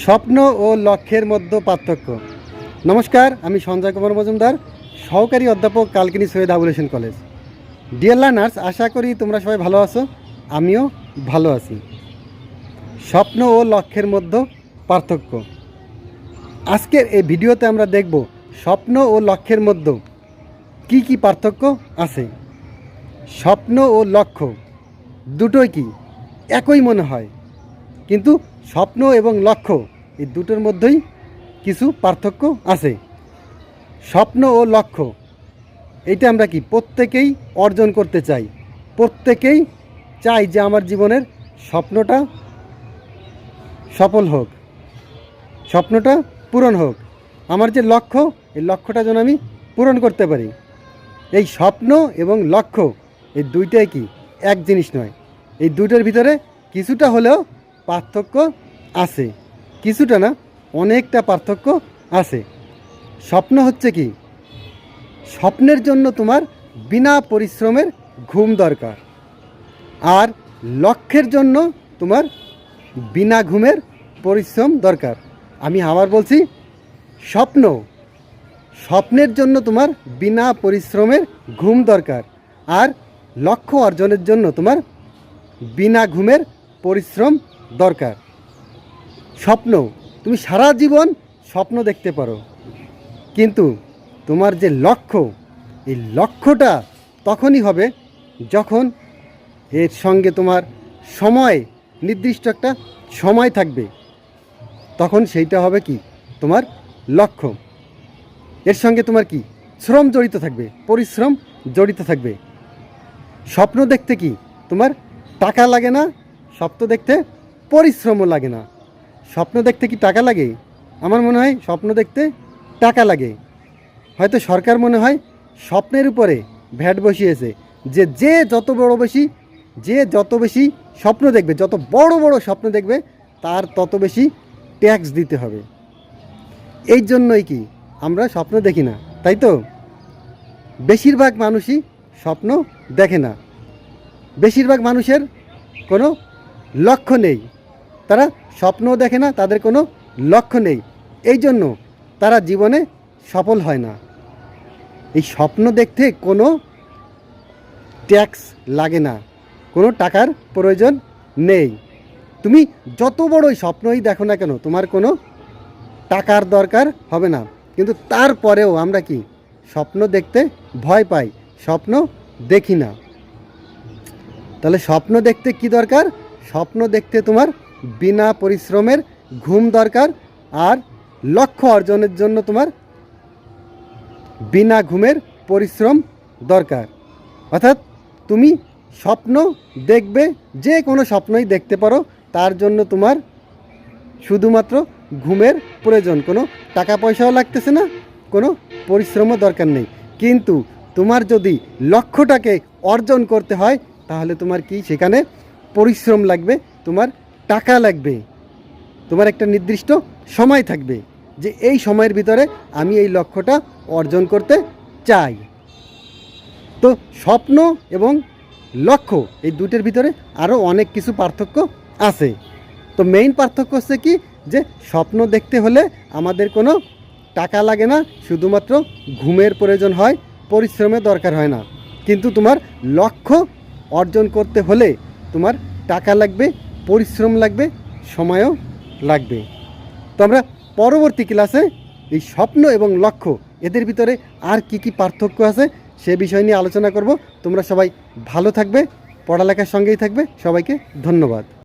স্বপ্ন ও লক্ষ্যের মধ্যে পার্থক্য। নমস্কার, আমি সঞ্জয় কুমার মজুমদার, সহকারী অধ্যাপক Kalkini Syed Abul Hossain college. Dear learners, আশা করি তোমরা সবাই ভালো আছো, আমিও ভালো আছি। স্বপ্ন ও লক্ষ্যের মধ্যে পার্থক্য। আজকের এই ভিডিওতে আমরা দেখব স্বপ্ন ও লক্ষ্যের মধ্যে কি কি পার্থক্য আছে। স্বপ্ন ও লক্ষ্য দুটোই কি একই মনে হয়, কিন্তু স্বপ্ন এবং লক্ষ্য এই দুটোর মধ্যেই কিছু পার্থক্য আছে। স্বপ্ন ও লক্ষ্য এইটা আমরা কি প্রত্যেকেই অর্জন করতে চাই, প্রত্যেকেই চাই যে আমার জীবনের স্বপ্নটা সফল হোক, স্বপ্নটা পূরণ হোক। আমার যে লক্ষ্য, এই লক্ষ্যটা যেন আমি পূরণ করতে পারি। এই স্বপ্ন এবং লক্ষ্য এই দুইটাই কি এক জিনিস নয়, এই দুটোর ভিতরে কিছুটা হলেও পার্থক্য আছে, কিছুটা না অনেকটা পার্থক্য আছে। স্বপ্ন হচ্ছে কি, স্বপ্নের জন্য তোমার বিনা পরিশ্রমের ঘুম দরকার, আর লক্ষ্যের জন্য তোমার বিনা ঘুমের পরিশ্রম দরকার। আমি আবার বলছি, স্বপ্নের জন্য তোমার বিনা পরিশ্রমের ঘুম দরকার, আর লক্ষ্য অর্জনের জন্য তোমার বিনা ঘুমের পরিশ্রম দরকার। স্বপ্ন, তুমি সারা জীবন স্বপ্ন দেখতে পারো, কিন্তু তোমার যে লক্ষ্য, এই লক্ষ্যটা তখনই হবে যখন এর সঙ্গে তোমার সময়, নির্দিষ্ট একটা সময় থাকবে, তখন সেইটা হবে কি তোমার লক্ষ্য। এর সঙ্গে তোমার কি শ্রম জড়িত থাকবে, পরিশ্রম জড়িত থাকবে। স্বপ্ন দেখতে কি তোমার টাকা লাগে না, স্বপ্ন দেখতে পরিশ্রমও লাগে না। স্বপ্ন দেখতে কি টাকা লাগে? আমার মনে হয় স্বপ্ন দেখতে টাকা লাগে। হয়তো সরকার মনে হয় স্বপ্নের উপরে ভ্যাট বসিয়েছে, যে যত বেশি স্বপ্ন দেখবে, যত বড় বড় স্বপ্ন দেখবে, তার তত বেশি ট্যাক্স দিতে হবে। এই জন্যই কি আমরা স্বপ্ন দেখি না, তাই তো? বেশিরভাগ মানুষই স্বপ্ন দেখে না, বেশিরভাগ মানুষের কোনো লক্ষ্য নেই, তারা স্বপ্নও দেখে না, তাদের কোনো লক্ষ্য নেই, এই জন্য তারা জীবনে সফল হয় না। এই স্বপ্ন দেখতে কোনো ট্যাক্স লাগে না, কোনো টাকার প্রয়োজন নেই। তুমি যত বড়ই স্বপ্নই দেখো না কেন, তোমার কোনো টাকার দরকার হবে না। কিন্তু তারপরেও আমরা কি স্বপ্ন দেখতে ভয় পাই, স্বপ্ন দেখি না। তাহলে স্বপ্ন দেখতে কি দরকার? স্বপ্ন দেখতে তোমার বিনা পরিশ্রমের ঘুম দরকার, আর লক্ষ্য অর্জনের জন্য তোমার বিনা ঘুমের পরিশ্রম দরকার। অর্থাৎ তুমি স্বপ্ন দেখবে, যে কোনো স্বপ্নই দেখতে পারো, তার জন্য তোমার শুধুমাত্র ঘুমের প্রয়োজন, কোনো টাকা পয়সাও লাগতেছে না, কোনো পরিশ্রমও দরকার নেই। কিন্তু তোমার যদি লক্ষ্যটাকে অর্জন করতে হয়, তাহলে তোমার কি সেখানে পরিশ্রম লাগবে, তোমার টাকা লাগবে, তোমার একটা নির্দিষ্ট সময় থাকবে যে এই সময়ের ভিতরে আমি এই লক্ষ্যটা অর্জন করতে চাই। তো স্বপ্ন এবং লক্ষ্য এই দুটোর ভিতরে আরও অনেক কিছু পার্থক্য আছে। তো মেইন পার্থক্য হচ্ছে কি, যে স্বপ্ন দেখতে হলে আমাদের কোনো টাকা লাগে না, শুধুমাত্র ঘুমের প্রয়োজন হয়, পরিশ্রমের দরকার হয় না। কিন্তু তোমার লক্ষ্য অর্জন করতে হলে তোমার টাকা লাগবে, পরিশ্রম লাগবে, সময়ও লাগবে। তো আমরা পরবর্তী ক্লাসে এই স্বপ্ন এবং লক্ষ্য এদের ভিতরে আর কি কি পার্থক্য আছে সে বিষয় নিয়ে আলোচনা করব। তোমরা সবাই ভালো থাকবে, পড়ালেখার সঙ্গেই থাকবে। সবাইকে ধন্যবাদ।